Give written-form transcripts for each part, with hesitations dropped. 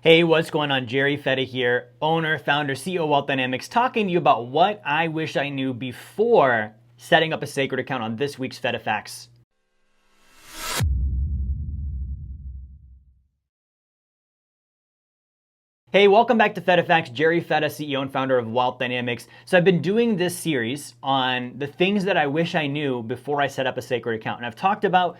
Hey, what's going on? Jerry Fetta here, owner, founder, CEO of Wealth Dynamics, talking to you about what I wish I knew before setting up a sacred account on this week's Fetta Facts. Hey, welcome back to Fetta Facts. Jerry Fetta, CEO and founder of Wealth Dynamics. So I've been doing this series on the things that I wish I knew before I set up a sacred account. And I've talked about,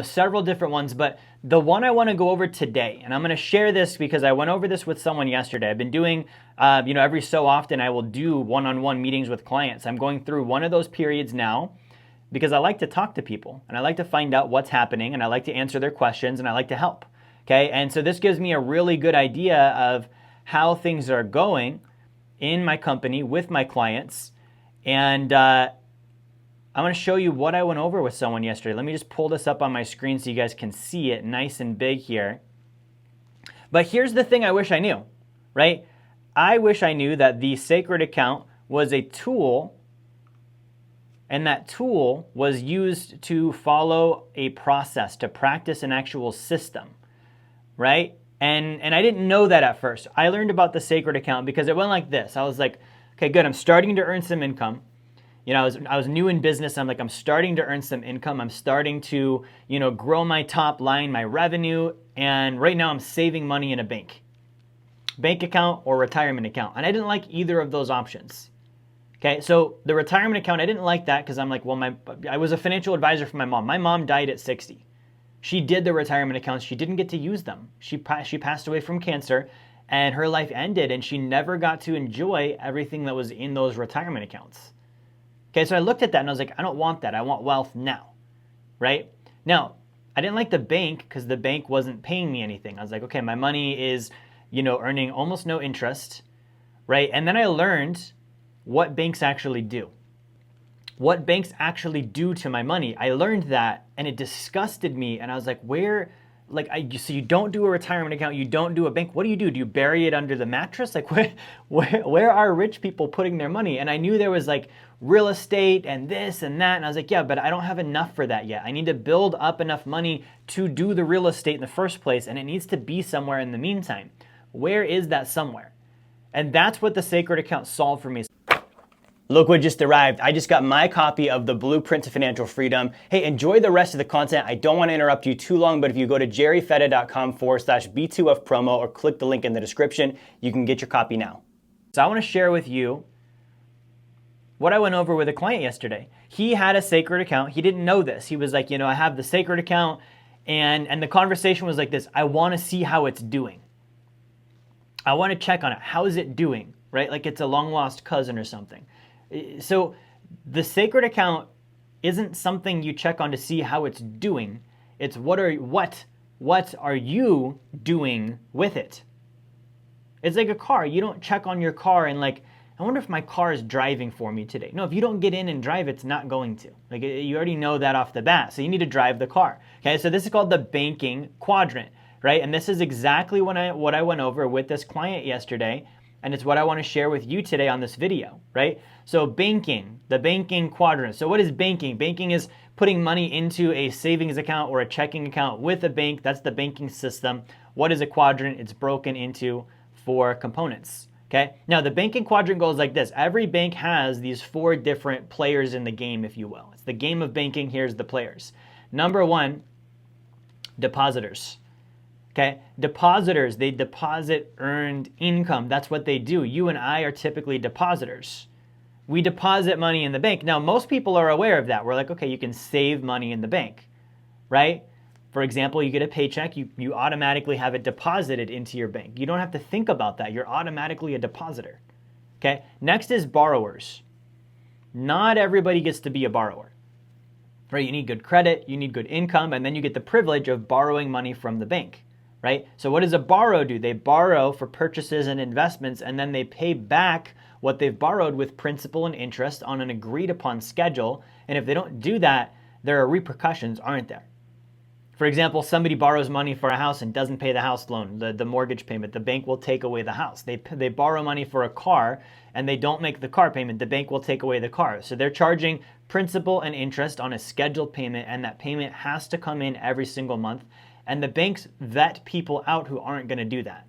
several different ones, but the one I want to go over today, and I'm going to share this because I went over this with someone yesterday. I've been doing, every so often I will do one-on-one meetings with clients. I'm going through one of those periods now because I like to talk to people and I like to find out what's happening and I like to answer their questions and I like to help. Okay, and so this gives me a really good idea of how things are going in my company with my clients. And I'm going to show you what I went over with someone yesterday. Let me just pull this up on my screen so you guys can see it nice and big here. But here's the thing I wish I knew, right? I wish I knew that the sacred account was a tool, and that tool was used to follow a process, to practice an actual system. Right? And I didn't know that at first. I learned about the sacred account because it went like this. I was like, okay, good. I'm starting to earn some income. I was new in business. I'm starting to earn some income. I'm starting to, grow my top line, my revenue. And right now I'm saving money in a bank account or retirement account. And I didn't like either of those options. Okay. So the retirement account, I didn't like that because I'm like, well, I was a financial advisor for my mom. My mom died at 60. She did the retirement accounts. She didn't get to use them. She passed away from cancer and her life ended and she never got to enjoy everything that was in those retirement accounts. Okay, so I looked at that and I was like, I don't want that. I want wealth now, right? Now, I didn't like the bank because the bank wasn't paying me anything. I was like, okay, my money is, earning almost no interest, right? And then I learned what banks actually do. What banks actually do to my money. I learned that and it disgusted me. And I was like, so you don't do a retirement account, you don't do a bank. What do? Do you bury it under the mattress? Like where are rich people putting their money? And I knew there was like real estate and this and that. And I was like, yeah, but I don't have enough for that yet. I need to build up enough money to do the real estate in the first place. And it needs to be somewhere in the meantime. Where is that somewhere? And that's what the sacred account solved for me. Look what just arrived. I just got my copy of the Blueprint to Financial Freedom. Hey, enjoy the rest of the content. I don't want to interrupt you too long, but if you go to jerryfetta.com/B2F promo or click the link in the description, you can get your copy now. So I want to share with you what I went over with a client yesterday. He had a sacred account. He didn't know this. He was like, I have the sacred account, and the conversation was like this. I want to see how it's doing. I want to check on it. How is it doing? Right? Like it's a long lost cousin or something. So the sacred account isn't something you check on to see how it's doing. It's what are you doing with it? It's like a car. You don't check on your car and like, I wonder if my car is driving for me today. No, if you don't get in and drive, it's not going to. Like you already know that off the bat. So you need to drive the car. Okay, so this is called the banking quadrant, right? And this is exactly what I went over with this client yesterday. And it's what I want to share with you today on this video, right? So banking, the banking quadrant. So what is banking? Banking is putting money into a savings account or a checking account with a bank. That's the banking system. What is a quadrant? It's broken into 4 components, okay? Now the banking quadrant goes like this. Every bank has these 4 different players in the game, if you will. It's the game of banking. Here's the players. Number 1, depositors. Okay, depositors, they deposit earned income. That's what they do. You and I are typically depositors. We deposit money in the bank. Now, most people are aware of that. We're like, okay, you can save money in the bank, right? For example, you get a paycheck, you automatically have it deposited into your bank. You don't have to think about that. You're automatically a depositor. Okay, next is borrowers. Not everybody gets to be a borrower, right? You need good credit, you need good income, and then you get the privilege of borrowing money from the bank. Right? So what does a borrow do? They borrow for purchases and investments, and then they pay back what they've borrowed with principal and interest on an agreed upon schedule. And if they don't do that, there are repercussions, aren't there? For example, somebody borrows money for a house and doesn't pay the house loan, the mortgage payment. The bank will take away the house. They borrow money for a car and they don't make the car payment. The bank will take away the car. So they're charging principal and interest on a scheduled payment, and that payment has to come in every single month. And the banks vet people out who aren't going to do that.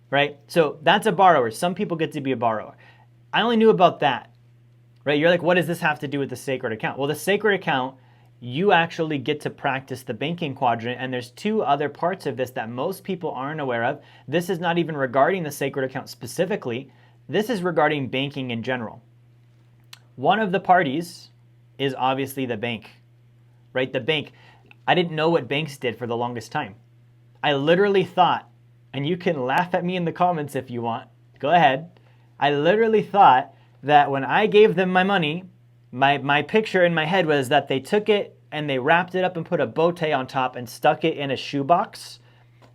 right? So that's a borrower. Some people get to be a borrower. I only knew about that, right? You're like, what does this have to do with the sacred account? Well, the sacred account, you actually get to practice the banking quadrant, and there's two other parts of this that most people aren't aware of. This is not even regarding the sacred account specifically. This is regarding banking in general. One of the parties is obviously the bank, right? The bank. I didn't know what banks did for the longest time. I literally thought, and you can laugh at me in the comments if you want, go ahead. I literally thought that when I gave them my money, my picture in my head was that they took it and they wrapped it up and put a bow tie on top and stuck it in a shoebox.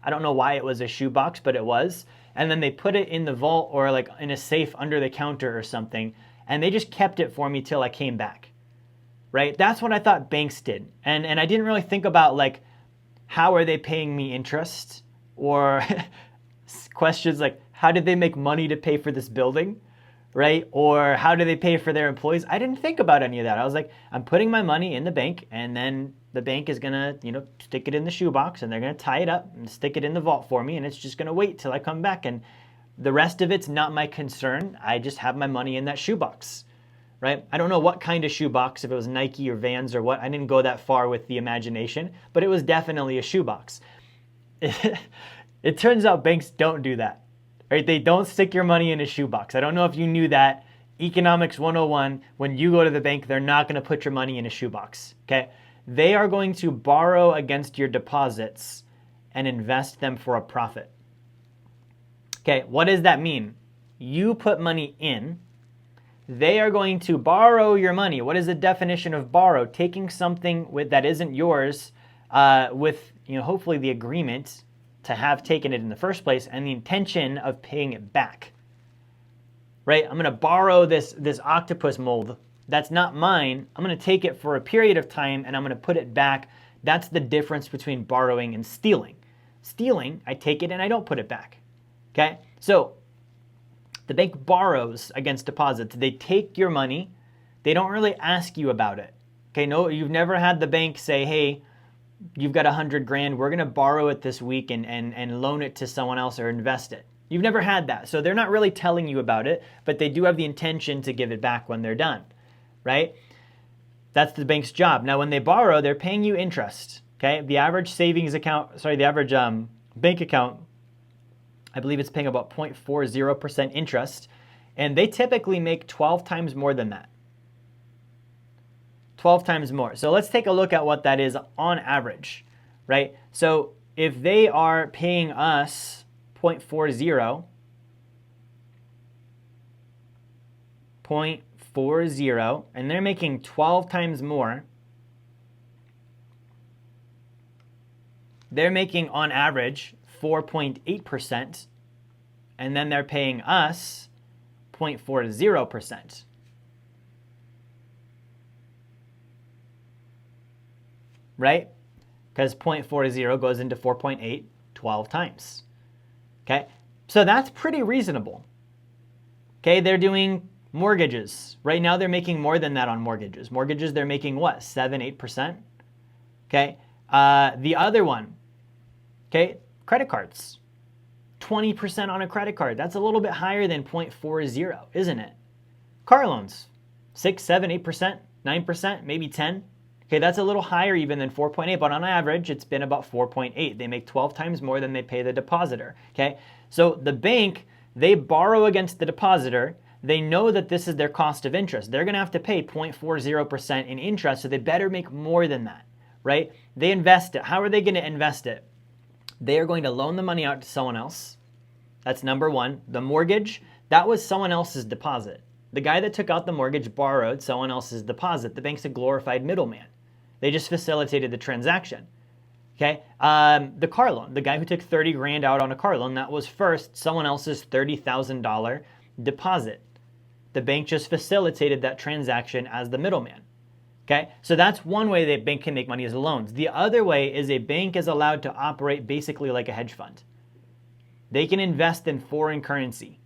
I don't know why it was a shoebox, but it was. And then they put it in the vault or like in a safe under the counter or something. And they just kept it for me till I came back, right? That's what I thought banks did. And I didn't really think about like, how are they paying me interest? Or questions like, how did they make money to pay for this building, right? Or how do they pay for their employees? I didn't think about any of that. I was like, I'm putting my money in the bank, and then the bank is gonna, stick it in the shoebox, and they're gonna tie it up and stick it in the vault for me, and it's just gonna wait till I come back. And the rest of it's not my concern. I just have my money in that shoebox, right? I don't know what kind of shoebox, if it was Nike or Vans or what. I didn't go that far with the imagination, but it was definitely a shoebox. It turns out banks don't do that, right? They don't stick your money in a shoebox. I don't know if you knew that. Economics 101, when you go to the bank, they're not going to put your money in a shoebox, okay? They are going to borrow against your deposits and invest them for a profit. Okay, what does that mean? You put money in, they are going to borrow your money. What is the definition of borrow? Taking something that isn't yours with hopefully the agreement to have taken it in the first place and the intention of paying it back. Right? I'm going to borrow this octopus mold. That's not mine. I'm going to take it for a period of time and I'm going to put it back. That's the difference between borrowing and stealing. Stealing, I take it and I don't put it back. Okay? So the bank borrows against deposits. They take your money. They don't really ask you about it. Okay? No, you've never had the bank say, hey, you've got $100,000. We're going to borrow it this week and loan it to someone else or invest it. You've never had that. So they're not really telling you about it, but they do have the intention to give it back when they're done, right? That's the bank's job. Now, when they borrow, they're paying you interest, okay? The average the average bank account, I believe it's paying about 0.40% interest, and they typically make 12 times more than that. 12 times more. So let's take a look at what that is on average, right? So if they are paying us 0.40, and they're making 12 times more, they're making on average 4.8%, and then they're paying us 0.40%. Right? Because 0.40 goes into 4.8 12 times. Okay? So that's pretty reasonable. Okay, they're doing mortgages. Right now they're making more than that on mortgages. Mortgages, they're making what? 7, 8%? Okay? The other one, okay, credit cards. 20% on a credit card. That's a little bit higher than 0.40, isn't it? Car loans, 6, 7, 8%, 9%, maybe 10. Okay, that's a little higher even than 4.8, but on average, it's been about 4.8. They make 12 times more than they pay the depositor, okay? So the bank, they borrow against the depositor. They know that this is their cost of interest. They're gonna have to pay 0.40% in interest, so they better make more than that, right? They invest it. How are they gonna invest it? They are going to loan the money out to someone else. That's number one. The mortgage, that was someone else's deposit. The guy that took out the mortgage borrowed someone else's deposit. The bank's a glorified middleman. They just facilitated the transaction, okay? The car loan, the guy who took 30 grand out on a car loan, that was first someone else's $30,000 deposit. The bank just facilitated that transaction as the middleman, okay? So that's one way that bank can make money as loans. The other way is a bank is allowed to operate basically like a hedge fund. They can invest in foreign currency.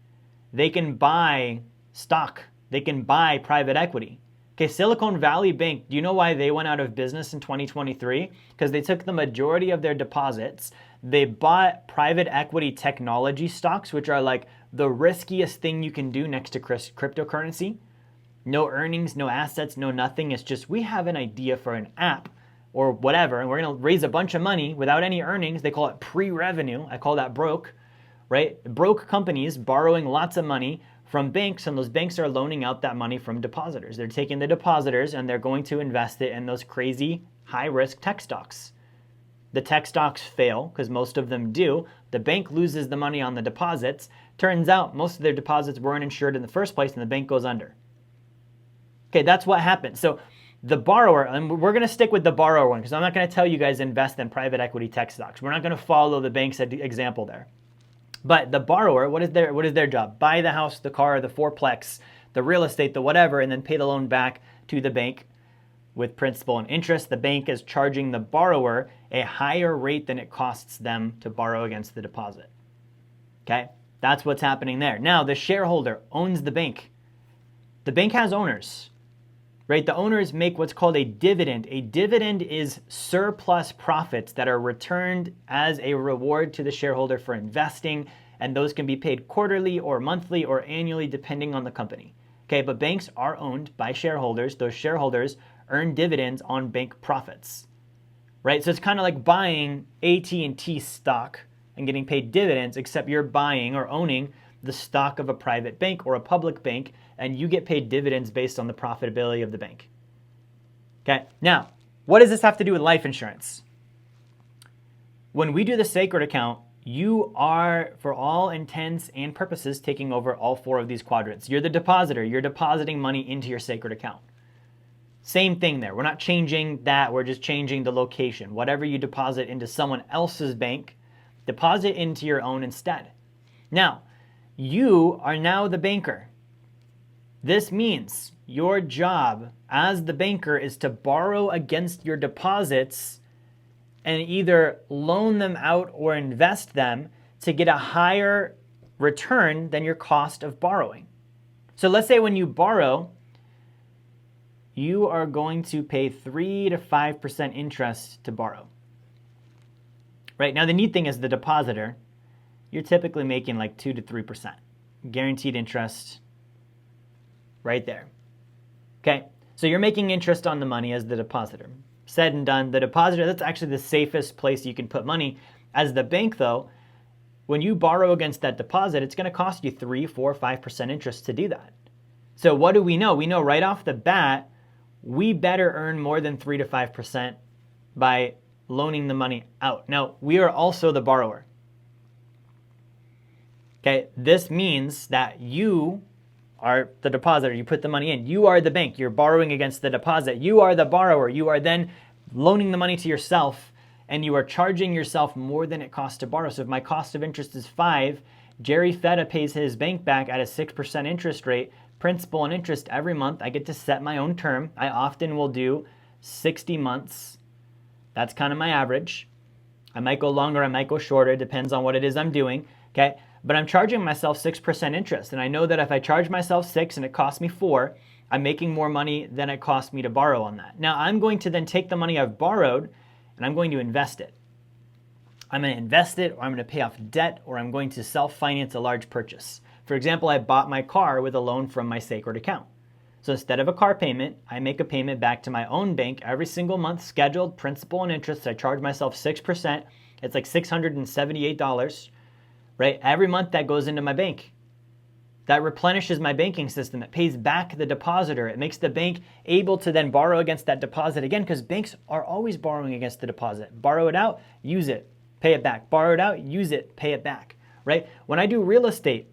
They can buy stock. They can buy private equity. Okay, Silicon Valley Bank, do you know why they went out of business in 2023? Because they took the majority of their deposits, They bought private equity technology stocks, which are like the riskiest thing you can do next to cryptocurrency. No earnings, no assets, no nothing. It's just we have an idea for an app or whatever, and we're going to raise a bunch of money without any earnings. They call it pre-revenue. I call that broke, right? Broke companies borrowing lots of money from banks, and those banks are loaning out that money from depositors. They're taking the depositors and they're going to invest it in those crazy high-risk tech stocks. The tech stocks fail, because most of them do. The bank loses the money on the deposits. Turns out most of their deposits weren't insured in the first place, and the bank goes under. Okay, that's what happens. So the borrower, and we're going to stick with the borrower one, because I'm not going to tell you guys invest in private equity tech stocks. We're not going to follow the bank's example there. But the borrower, what is their job? Buy the house, the car, the fourplex, the real estate, the whatever, and then pay the loan back to the bank with principal and interest. The bank is charging the borrower a higher rate than it costs them to borrow against the deposit. Okay, that's what's happening there. Now, the shareholder owns the bank. The bank has owners, right? The owners make what's called a dividend. A dividend is surplus profits that are returned as a reward to the shareholder for investing, and those can be paid quarterly or monthly or annually depending on the company. Okay, but banks are owned by shareholders. Those shareholders earn dividends on bank profits, right? So it's kind of like buying AT&T stock and getting paid dividends, except you're buying or owning the stock of a private bank or a public bank, and you get paid dividends based on the profitability of the bank. Okay, now, what does this have to do with life insurance? When we do the sacred account, you are, for all intents and purposes, taking over all four of these quadrants. You're the depositor. You're depositing money into your sacred account. Same thing there. We're not changing that. We're just changing the location. Whatever you deposit into someone else's bank, deposit into your own instead. Now, you are now the banker. This means your job as the banker is to borrow against your deposits and either loan them out or invest them to get a higher return than your cost of borrowing. So let's say when you borrow, you are going to pay 3 to 5% interest to borrow. Right? Now the neat thing is the depositor, you're typically making like 2 to 3%. Guaranteed interest right there. Okay? So you're making interest on the money as the depositor. Said and done. The depositor, that's actually the safest place you can put money. As the bank though, when you borrow against that deposit, it's going to cost you 3, 4, 5% interest to do that. So what do we know? We know right off the bat, we better earn more than 3 to 5% by loaning the money out. Now, we are also the borrower. Okay, this means that you are the depositor. You put the money in. You are the bank. You're borrowing against the deposit. You are the borrower. You are then loaning the money to yourself, and you are charging yourself more than it costs to borrow. So if my cost of interest is 5, Jerry Fetta pays his bank back at a 6% interest rate, principal and interest every month. I get to set my own term. I often will do 60 months. That's kind of my average. I might go longer, I might go shorter, depends on what it is I'm doing, okay? But I'm charging myself 6% interest, and I know that if I charge myself 6 and it costs me 4, I'm making more money than it cost me to borrow on that. Now, I'm going to then take the money I've borrowed, and I'm going to invest it. I'm going to invest it, or I'm going to pay off debt, or I'm going to self-finance a large purchase. For example, I bought my car with a loan from my sacred account. So instead of a car payment, I make a payment back to my own bank every single month, scheduled principal and interest. I charge myself 6%. It's like $678, right? Every month that goes into my bank. That replenishes my banking system. It pays back the depositor. It makes the bank able to then borrow against that deposit again, because banks are always borrowing against the deposit. Borrow it out, use it, pay it back. Borrow it out, use it, pay it back, right? When I do real estate,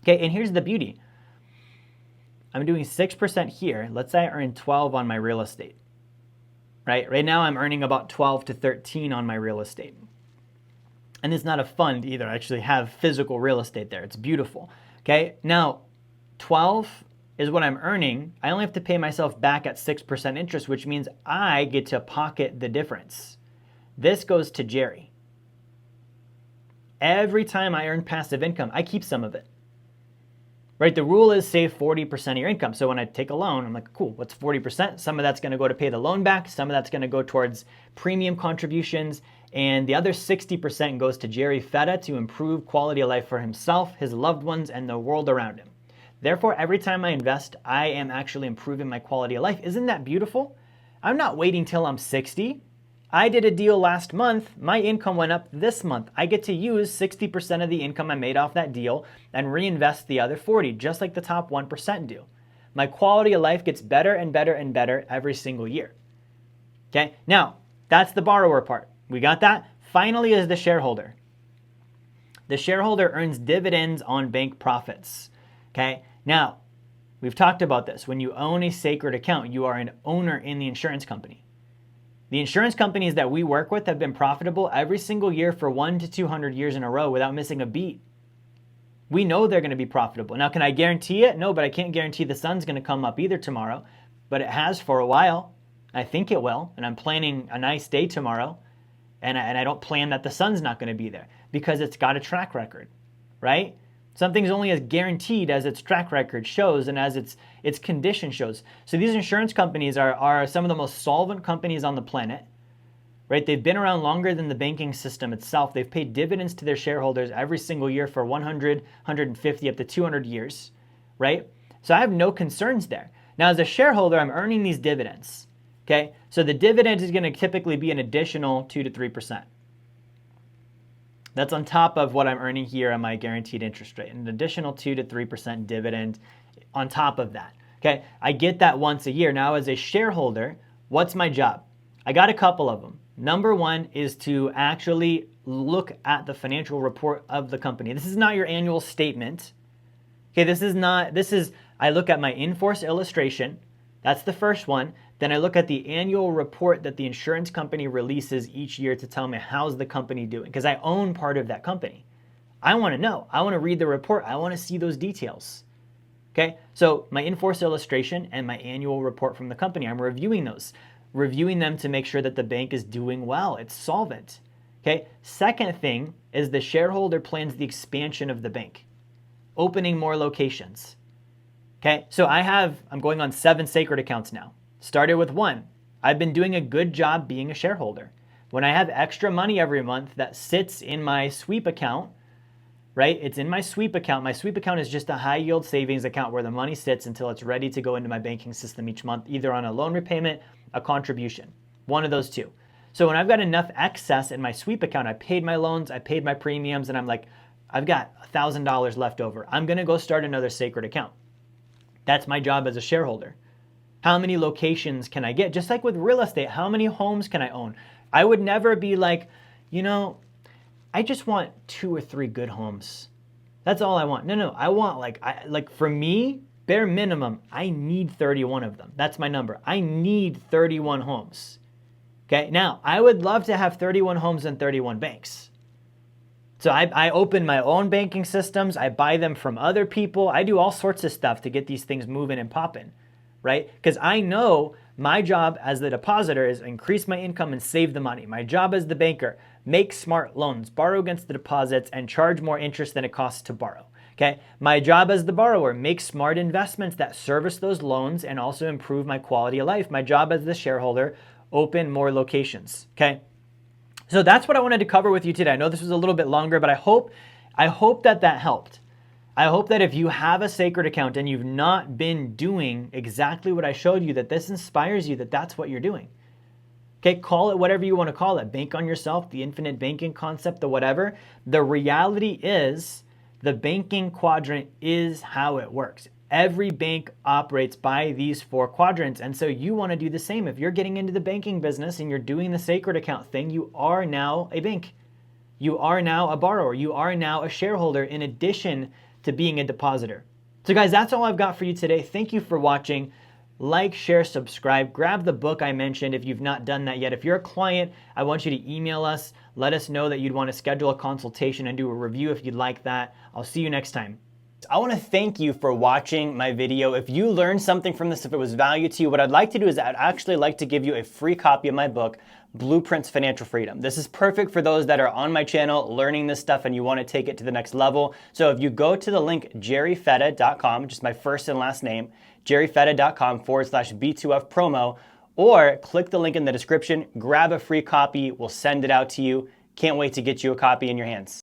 okay, and here's the beauty. I'm doing 6% here. Let's say I earn 12 on my real estate, right? Right now I'm earning about 12 to 13 on my real estate. And it's not a fund either. I actually have physical real estate there. It's beautiful. Okay, now 12 is what I'm earning. I only have to pay myself back at 6% interest, which means I get to pocket the difference. This goes to Jerry. Every time I earn passive income, I keep some of it. Right? The rule is save 40% of your income. So when I take a loan, I'm like, cool, what's 40%? Some of that's going to go to pay the loan back. Some of that's going to go towards premium contributions. and the other 60% goes to Jerry Fetta to improve quality of life for himself, his loved ones, and the world around him. Therefore, every time I invest, I am actually improving my quality of life. Isn't that beautiful? I'm not waiting till I'm 60. I did a deal last month. My income went up this month. I get to use 60% of the income I made off that deal and reinvest the other 40, just like the top 1% do. My quality of life gets better and better and better every single year. Okay, now that's the borrower part. We got that? Finally is the shareholder. The shareholder earns dividends on bank profits. Okay, now we've talked about this. When you own a sacred account, you are an owner in the insurance company. The insurance companies that we work with have been profitable every single year for 100 to 200 years in a row without missing a beat. We know they're going to be profitable. Now, can I guarantee it? No, but I can't guarantee the sun's going to come up either tomorrow, but it has for a while. I think it will, and I'm planning a nice day tomorrow, and I don't plan that the sun's not going to be there because it's got a track record, right? Something's only as guaranteed as its track record shows and as its condition shows. So these insurance companies are some of the most solvent companies on the planet, right? They've been around longer than the banking system itself. They've paid dividends to their shareholders every single year for 100, 150, up to 200 years, right? So I have no concerns there. Now, as a shareholder, I'm earning these dividends, okay? So the dividend is going to typically be an additional 2 to 3%. That's on top of what I'm earning here on my guaranteed interest rate, an additional 2 to 3% dividend on top of that. Okay, I get that once a year. Now, as a shareholder, what's my job? I got a couple of them. Number one is to actually look at the financial report of the company. This is not your annual statement. Okay, I look at my in-force illustration. That's the first one. Then I look at the annual report that the insurance company releases each year to tell me how's the company doing, because I own part of that company. I want to know. I want to read the report. I want to see those details. Okay, so my in-force illustration and my annual report from the company, I'm reviewing them to make sure that the bank is doing well. It's solvent. Okay, second thing is the shareholder plans the expansion of the bank, opening more locations. Okay, so I'm going on 7 sacred accounts now. Started with 1. I've been doing a good job being a shareholder. When I have extra money every month that sits in my sweep account, right? It's in my sweep account. My sweep account is just a high yield savings account where the money sits until it's ready to go into my banking system each month, either on a loan repayment, a contribution, one of those two. So when I've got enough excess in my sweep account, I paid my loans, I paid my premiums, and I'm like, I've got $1,000 left over. I'm going to go start another sacred account. That's my job as a shareholder. How many locations can I get? Just like with real estate, how many homes can I own? I would never be like, I just want 2 or 3 good homes. That's all I want. No, I want for me, bare minimum, I need 31 of them. That's my number. I need 31 homes. Okay, now I would love to have 31 homes and 31 banks. So I open my own banking systems. I buy them from other people. I do all sorts of stuff to get these things moving and popping. Right? Because I know my job as the depositor is increase my income and save the money. My job as the banker, make smart loans, borrow against the deposits, and charge more interest than it costs to borrow. Okay? My job as the borrower, make smart investments that service those loans and also improve my quality of life. My job as the shareholder, open more locations. Okay? So that's what I wanted to cover with you today. I know this was a little bit longer, but I hope that helped. I hope that if you have a sacred account and you've not been doing exactly what I showed you, that this inspires you, that that's what you're doing. Okay, call it whatever you want to call it. Bank on yourself, the infinite banking concept, the whatever. The reality is the banking quadrant is how it works. Every bank operates by these 4 quadrants. And so you want to do the same. If you're getting into the banking business and you're doing the sacred account thing, you are now a bank. You are now a borrower. You are now a shareholder in addition to being a depositor. So guys, that's all I've got for you today. Thank you for watching. Like, share, subscribe. Grab the book I mentioned if you've not done that yet. If you're a client, I want you to email us. Let us know that you'd want to schedule a consultation and do a review if you'd like that. I'll see you next time. I want to thank you for watching my video. If you learned something from this, if it was value to you, what I'd like to do is I'd actually like to give you a free copy of my book, Blueprints Financial Freedom. This is perfect for those that are on my channel learning this stuff and you want to take it to the next level. So if you go to the link jerryfetta.com, just my first and last name, jerryfetta.com/B2F promo, or click the link in the description, grab a free copy, we'll send it out to you. Can't wait to get you a copy in your hands.